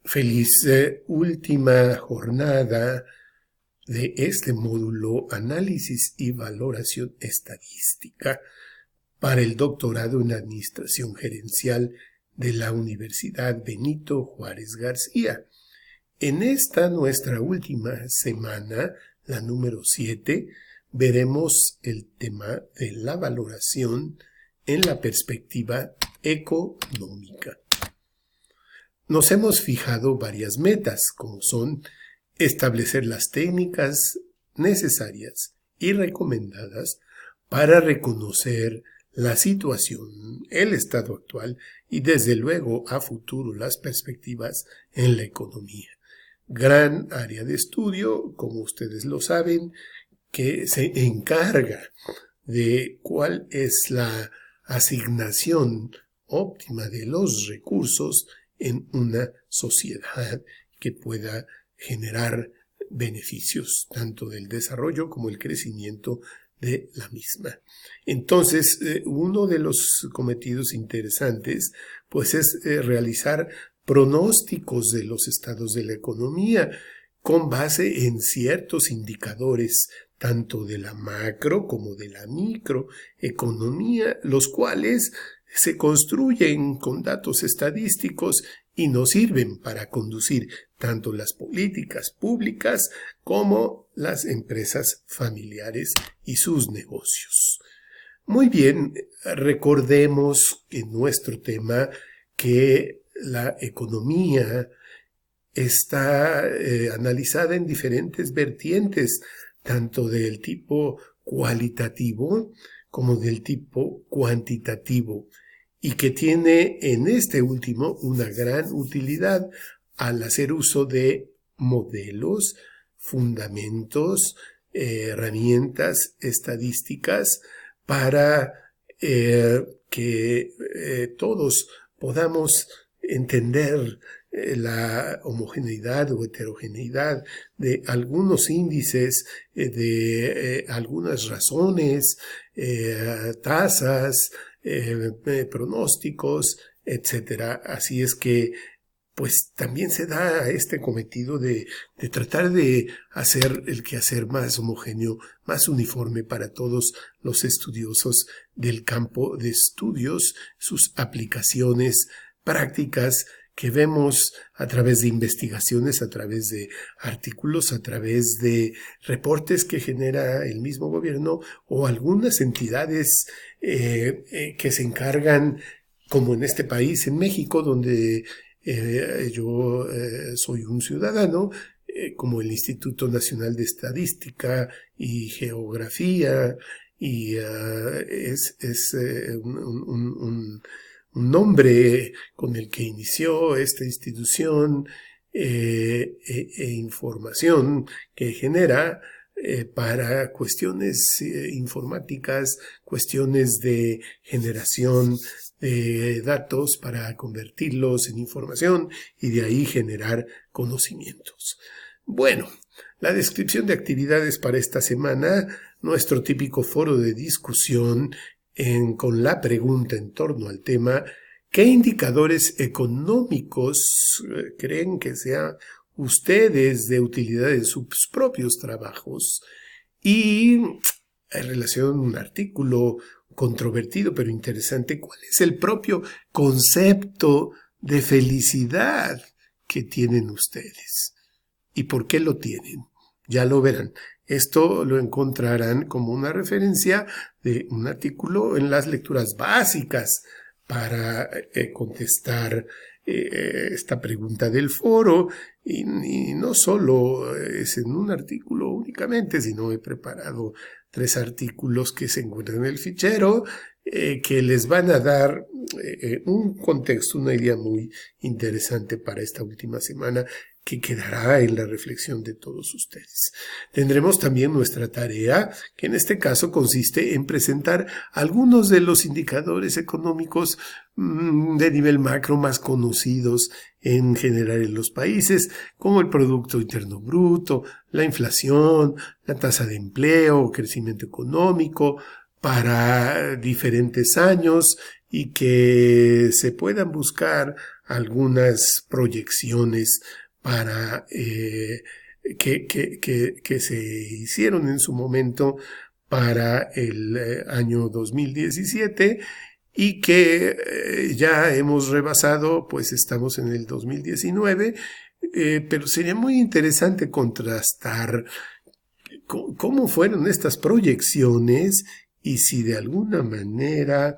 Feliz última jornada de este módulo Análisis y Valoración Estadística para el doctorado en Administración Gerencial de la Universidad Benito Juárez García. En esta nuestra última semana, la número 7, veremos el tema de la valoración en la perspectiva económica. Nos hemos fijado varias metas, como son establecer las técnicas necesarias y recomendadas para reconocer la situación, el estado actual y desde luego a futuro las perspectivas en la economía. Gran área de estudio, como ustedes lo saben, que se encarga de cuál es la asignación óptima de los recursos en una sociedad que pueda generar beneficios tanto del desarrollo como el crecimiento de la misma. Entonces, uno de los cometidos interesantes pues es realizar pronósticos de los estados de la economía con base en ciertos indicadores tanto de la macro como de la microeconomía, los cuales se construyen con datos estadísticos y nos sirven para conducir tanto las políticas públicas como las empresas familiares y sus negocios. Muy bien, recordemos en nuestro tema que la economía está analizada en diferentes vertientes, tanto del tipo cualitativo como del tipo cuantitativo, y que tiene en este último una gran utilidad al hacer uso de modelos, fundamentos, herramientas estadísticas para que todos podamos entender la homogeneidad o heterogeneidad de algunos índices, de algunas razones, tasas, pronósticos, etcétera. Así es que pues también se da este cometido de tratar de hacer el quehacer más homogéneo, más uniforme para todos los estudiosos del campo de estudios, sus aplicaciones prácticas que vemos a través de investigaciones, a través de artículos, a través de reportes que genera el mismo gobierno o algunas entidades que se encargan, como en este país, en México, donde yo soy un ciudadano, como el Instituto Nacional de Estadística y Geografía, y es un nombre con el que inició esta institución e información que genera para cuestiones informáticas, cuestiones de generación de datos para convertirlos en información y de ahí generar conocimientos. Bueno, la descripción de actividades para esta semana, nuestro típico foro de discusión con la pregunta en torno al tema: ¿qué indicadores económicos creen que sean ustedes de utilidad en sus propios trabajos? Y en relación a un artículo controvertido pero interesante, ¿cuál es el propio concepto de felicidad que tienen ustedes? ¿Y por qué lo tienen? Ya lo verán. Esto lo encontrarán como una referencia de un artículo en las lecturas básicas para contestar esta pregunta del foro, y no solo es en un artículo únicamente, sino he preparado 3 artículos que se encuentran en el fichero que les van a dar un contexto, una idea muy interesante para esta última semana que quedará en la reflexión de todos ustedes. Tendremos también nuestra tarea, que en este caso consiste en presentar algunos de los indicadores económicos de nivel macro más conocidos en general en los países, como el Producto Interno Bruto, la inflación, la tasa de empleo, crecimiento económico para diferentes años, y que se puedan buscar algunas proyecciones para que se hicieron en su momento para el año 2017 y que ya hemos rebasado, pues estamos en el 2019, pero sería muy interesante contrastar cómo fueron estas proyecciones y si de alguna manera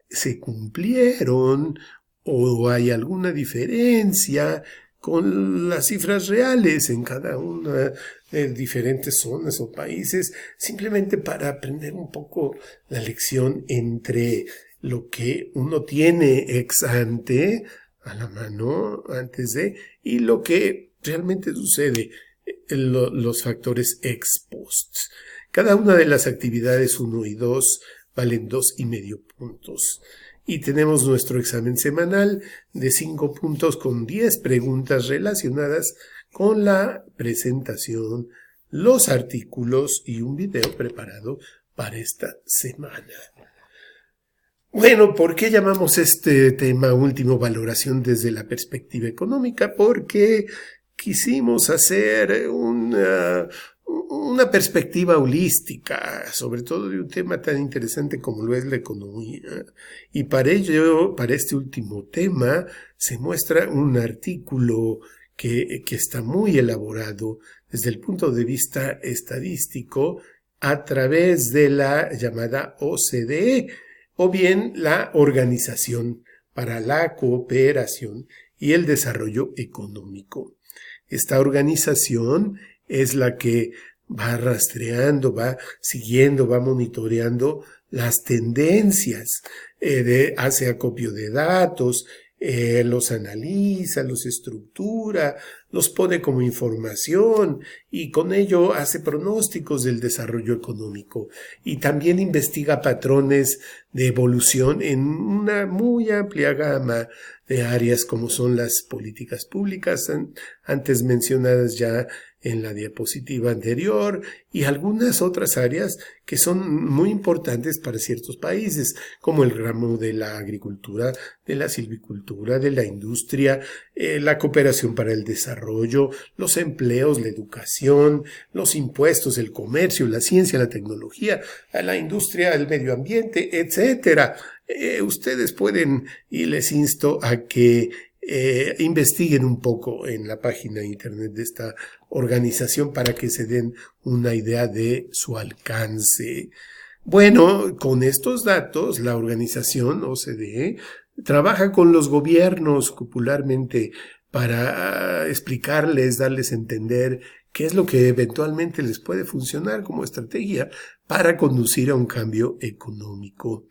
se cumplieron o hay alguna diferencia con las cifras reales en cada una de diferentes zonas o países, simplemente para aprender un poco la lección entre lo que uno tiene ex ante, a la mano, antes de, y lo que realmente sucede, los factores ex post. Cada una de las actividades 1 y 2 valen 2,5 puntos. Y tenemos nuestro examen semanal de 5 puntos con 10 preguntas relacionadas con la presentación, los artículos y un video preparado para esta semana. Bueno, ¿por qué llamamos este tema último valoración desde la perspectiva económica? Porque quisimos hacer una perspectiva holística, sobre todo de un tema tan interesante como lo es la economía. Y para ello, para este último tema, se muestra un artículo que está muy elaborado desde el punto de vista estadístico a través de la llamada OCDE, o bien la Organización para la Cooperación y el Desarrollo Económico. Esta organización es la que va rastreando, va siguiendo, va monitoreando las tendencias, hace acopio de datos, los analiza, los estructura, los pone como información y con ello hace pronósticos del desarrollo económico y también investiga patrones de evolución en una muy amplia gama de áreas como son las políticas públicas antes mencionadas ya en la diapositiva anterior y algunas otras áreas que son muy importantes para ciertos países, como el ramo de la agricultura, de la silvicultura, de la industria, la cooperación para el desarrollo, los empleos, la educación, los impuestos, el comercio, la ciencia, la tecnología, la industria, el medio ambiente, etcétera. Ustedes pueden, y les insto a que investiguen un poco en la página de internet de esta organización para que se den una idea de su alcance. Bueno, con estos datos, la organización OCDE trabaja con los gobiernos popularmente para explicarles, darles a entender qué es lo que eventualmente les puede funcionar como estrategia para conducir a un cambio económico.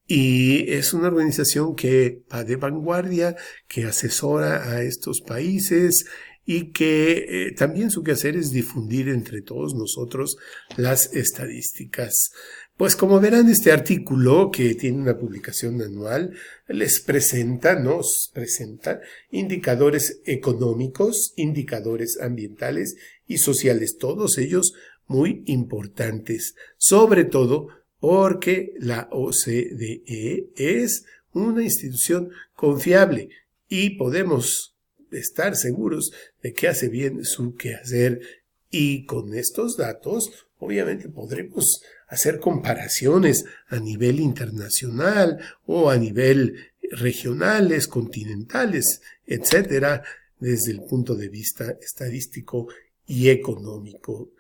Y es una organización que va de vanguardia, que asesora a estos países y que también su quehacer es difundir entre todos nosotros las estadísticas. Pues como verán, este artículo, que tiene una publicación anual, nos presenta indicadores económicos, indicadores ambientales y sociales, todos ellos muy importantes, sobre todo porque la OCDE es una institución confiable y podemos estar seguros de que hace bien su quehacer y con estos datos obviamente podremos hacer comparaciones a nivel internacional o a nivel regionales, continentales, etcétera, desde el punto de vista estadístico y económico.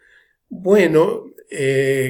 Bueno,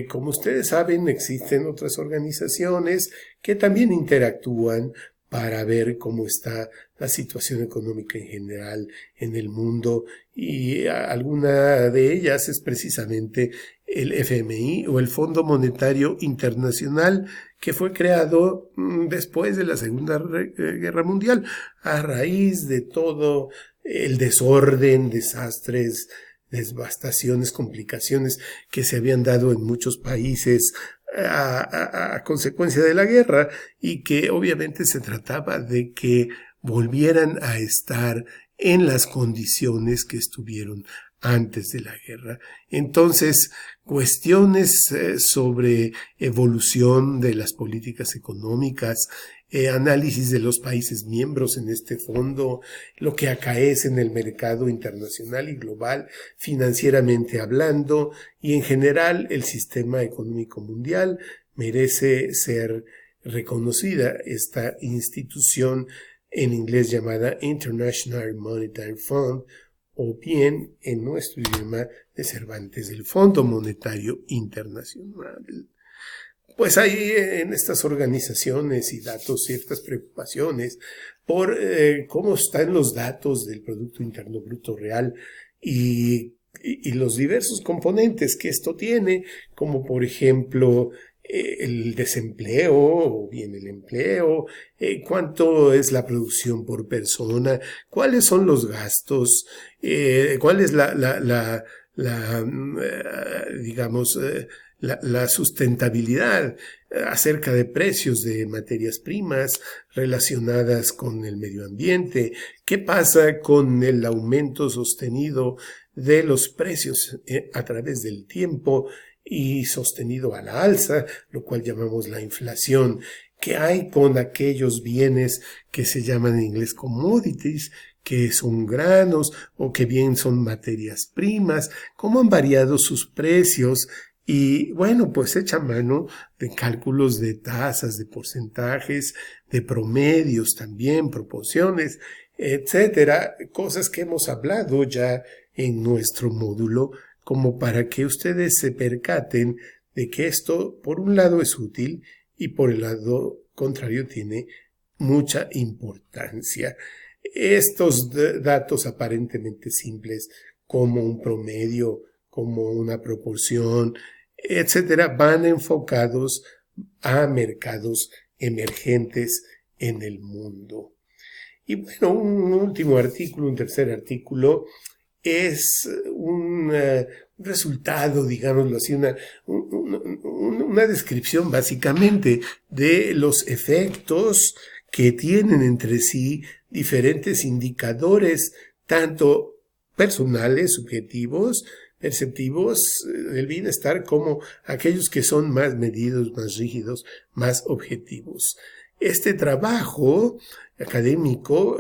como ustedes saben, existen otras organizaciones que también interactúan para ver cómo está la situación económica en general en el mundo y alguna de ellas es precisamente el FMI o el Fondo Monetario Internacional, que fue creado después de la Segunda Guerra Mundial a raíz de todo el desorden, desastres, devastaciones, complicaciones que se habían dado en muchos países a consecuencia de la guerra y que obviamente se trataba de que volvieran a estar en las condiciones que estuvieron antes de la guerra. Entonces, cuestiones sobre evolución de las políticas económicas, análisis de los países miembros en este fondo, lo que acaece en el mercado internacional y global, financieramente hablando, y en general el sistema económico mundial merece ser reconocida. Esta institución en inglés llamada International Monetary Fund, o bien en nuestro idioma de Cervantes, el Fondo Monetario Internacional. Pues hay en estas organizaciones y datos ciertas preocupaciones por cómo están los datos del Producto Interno Bruto Real y los diversos componentes que esto tiene, como por ejemplo el desempleo o bien el empleo, cuánto es la producción por persona, cuáles son los gastos, cuál es digamos, la sustentabilidad acerca de precios de materias primas relacionadas con el medio ambiente, qué pasa con el aumento sostenido de los precios a través del tiempo y sostenido a la alza, lo cual llamamos la inflación. ¿Qué hay con aquellos bienes que se llaman en inglés commodities, que son granos o que bien son materias primas? ¿Cómo han variado sus precios? Y bueno, pues echa mano de cálculos de tasas, de porcentajes, de promedios también, proporciones, etcétera, cosas que hemos hablado ya en nuestro módulo, como para que ustedes se percaten de que esto, por un lado, es útil y por el lado contrario tiene mucha importancia. Estos datos aparentemente simples, como un promedio, como una proporción, etcétera, van enfocados a mercados emergentes en el mundo. Y bueno, un último artículo, un tercer artículo, es un resultado, digámoslo así, una descripción básicamente de los efectos que tienen entre sí diferentes indicadores, tanto personales, subjetivos, perceptivos del bienestar, como aquellos que son más medidos, más rígidos, más objetivos. Este trabajo académico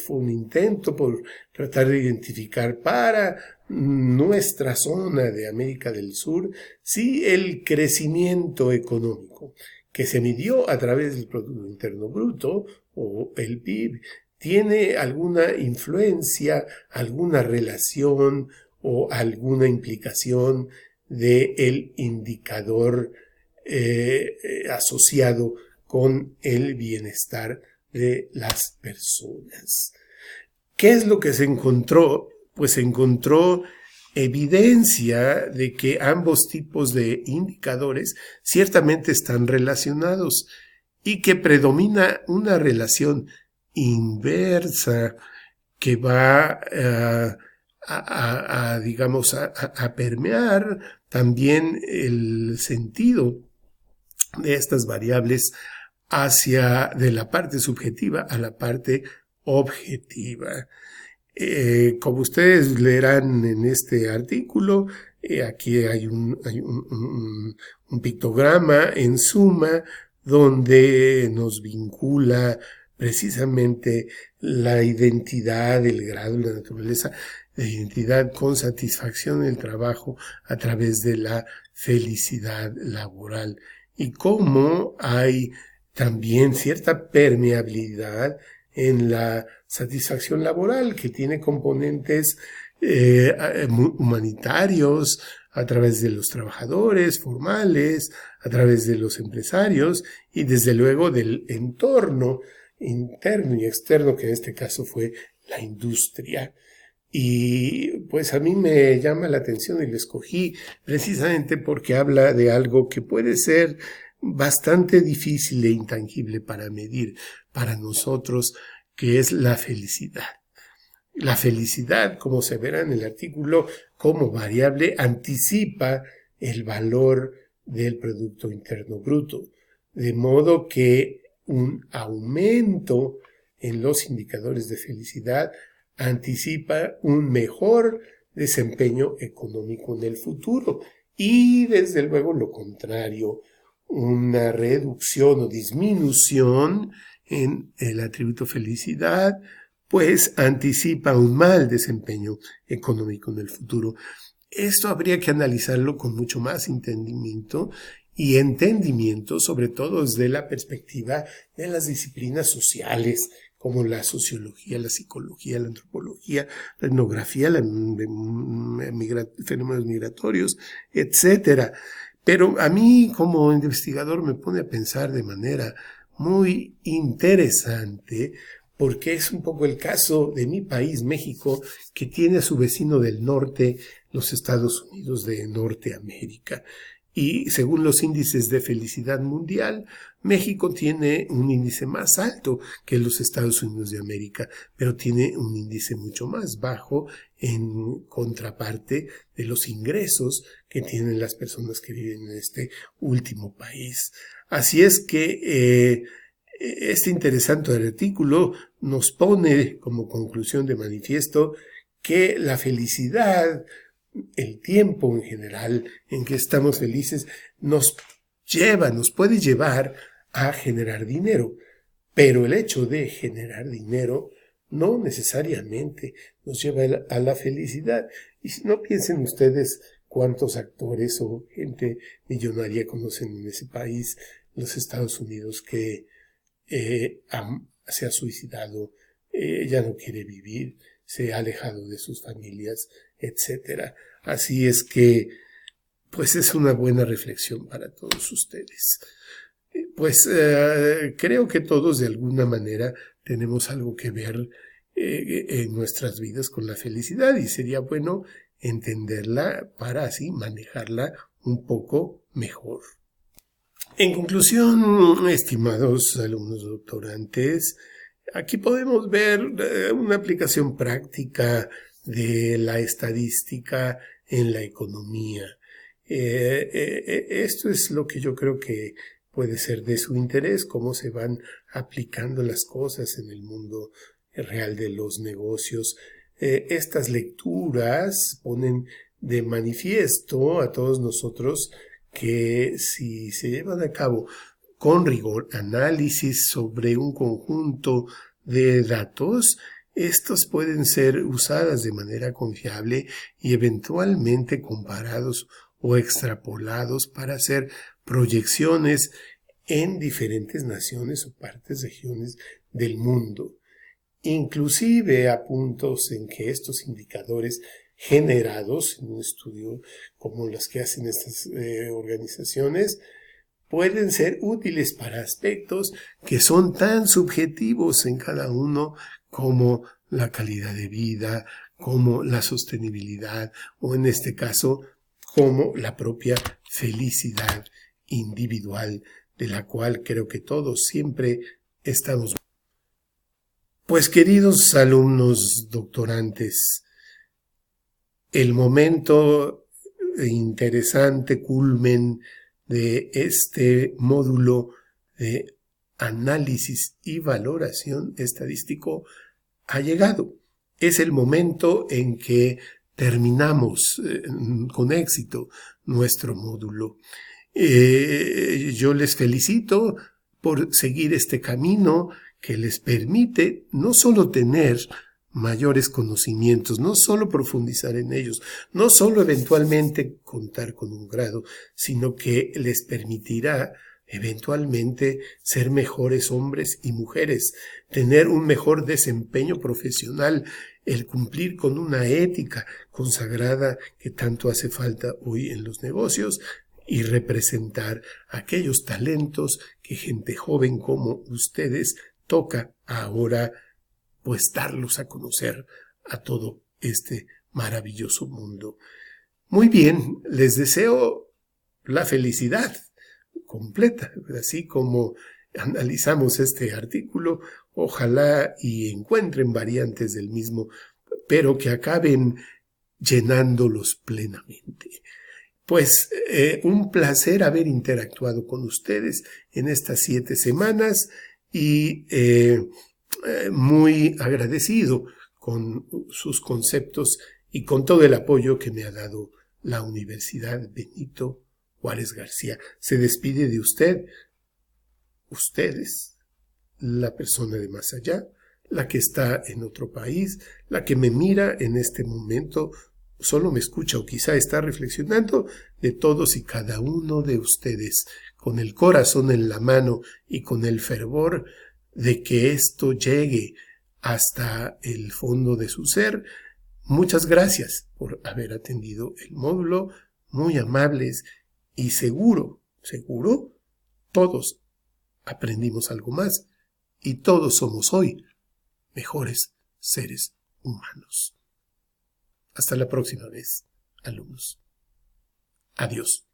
fue un intento por tratar de identificar para nuestra zona de América del Sur si el crecimiento económico que se midió a través del Producto Interno Bruto o el PIB tiene alguna influencia, alguna relación o alguna implicación del indicador asociado con el bienestar de las personas. ¿Qué es lo que se encontró? Pues se encontró evidencia de que ambos tipos de indicadores ciertamente están relacionados y que predomina una relación inversa que va digamos, a permear también el sentido de estas variables hacia de la parte subjetiva a la parte objetiva. Como ustedes leerán en este artículo, aquí hay un pictograma en suma donde nos vincula precisamente la identidad, el grado, la naturaleza de identidad con satisfacción del trabajo a través de la felicidad laboral y cómo hay también cierta permeabilidad en la satisfacción laboral que tiene componentes humanitarios a través de los trabajadores formales, a través de los empresarios y desde luego del entorno interno y externo, que en este caso fue la industria. Y pues a mí me llama la atención y lo escogí precisamente porque habla de algo que puede ser bastante difícil e intangible para medir para nosotros, que es la felicidad. La felicidad, como se verá en el artículo, como variable anticipa el valor del Producto Interno Bruto, de modo que un aumento en los indicadores de felicidad anticipa un mejor desempeño económico en el futuro. Y desde luego lo contrario, una reducción o disminución en el atributo felicidad, pues anticipa un mal desempeño económico en el futuro. Esto habría que analizarlo con mucho más entendimiento sobre todo desde la perspectiva de las disciplinas sociales, como la sociología, la psicología, la antropología, la etnografía, fenómenos migratorios, etcétera. Pero a mí, como investigador, me pone a pensar de manera muy interesante, porque es un poco el caso de mi país, México, que tiene a su vecino del norte, los Estados Unidos de Norteamérica. Y según los índices de felicidad mundial, México tiene un índice más alto que los Estados Unidos de América, pero tiene un índice mucho más bajo en contraparte de los ingresos que tienen las personas que viven en este último país. Así es que este interesante artículo nos pone como conclusión de manifiesto que la felicidad, el tiempo en general en que estamos felices, nos puede llevar a generar dinero. Pero el hecho de generar dinero no necesariamente nos lleva a la felicidad. Y si no, piensen ustedes cuántos actores o gente millonaria conocen en ese país, los Estados Unidos, que se ha suicidado, ya no quiere vivir, se ha alejado de sus familias, etcétera. Así es que, pues es una buena reflexión para todos ustedes. Pues creo que todos de alguna manera tenemos algo que ver en nuestras vidas con la felicidad y sería bueno entenderla para así manejarla un poco mejor. En conclusión, estimados alumnos doctorantes, aquí podemos ver una aplicación práctica de la estadística en la economía. Esto es lo que yo creo que puede ser de su interés, cómo se van aplicando las cosas en el mundo real de los negocios. Estas lecturas ponen de manifiesto a todos nosotros que si se llevan a cabo con rigor análisis sobre un conjunto de datos, estos pueden ser usadas de manera confiable y eventualmente comparados o extrapolados para hacer proyecciones en diferentes naciones o regiones del mundo, inclusive a puntos en que estos indicadores generados en un estudio como los que hacen estas organizaciones pueden ser útiles para aspectos que son tan subjetivos en cada uno como la calidad de vida, como la sostenibilidad o en este caso como la propia felicidad individual, de la cual creo que todos siempre estamos. Pues queridos alumnos doctorantes, el momento interesante culmen de este módulo de análisis y valoración estadístico ha llegado. Es el momento en que terminamos con éxito nuestro módulo. Yo les felicito por seguir este camino que les permite no solo tener mayores conocimientos, no solo profundizar en ellos, no solo eventualmente contar con un grado, sino que les permitirá eventualmente ser mejores hombres y mujeres, tener un mejor desempeño profesional, el cumplir con una ética consagrada que tanto hace falta hoy en los negocios y representar aquellos talentos que gente joven como ustedes toca ahora pues darlos a conocer a todo este maravilloso mundo. Muy bien, les deseo la felicidad completa, así como analizamos este artículo, ojalá y encuentren variantes del mismo, pero que acaben llenándolos plenamente. Pues un placer haber interactuado con ustedes en estas 7 semanas y muy agradecido con sus conceptos y con todo el apoyo que me ha dado la Universidad Benito Juárez García. Se despide de ustedes, la persona de más allá, la que está en otro país, la que me mira en este momento, solo me escucha o quizá está reflexionando, de todos y cada uno de ustedes, con el corazón en la mano y con el fervor de que esto llegue hasta el fondo de su ser. Muchas gracias por haber atendido el módulo, muy amables, y seguro, todos aprendimos algo más y todos somos hoy mejores seres humanos. Hasta la próxima vez, alumnos. Adiós.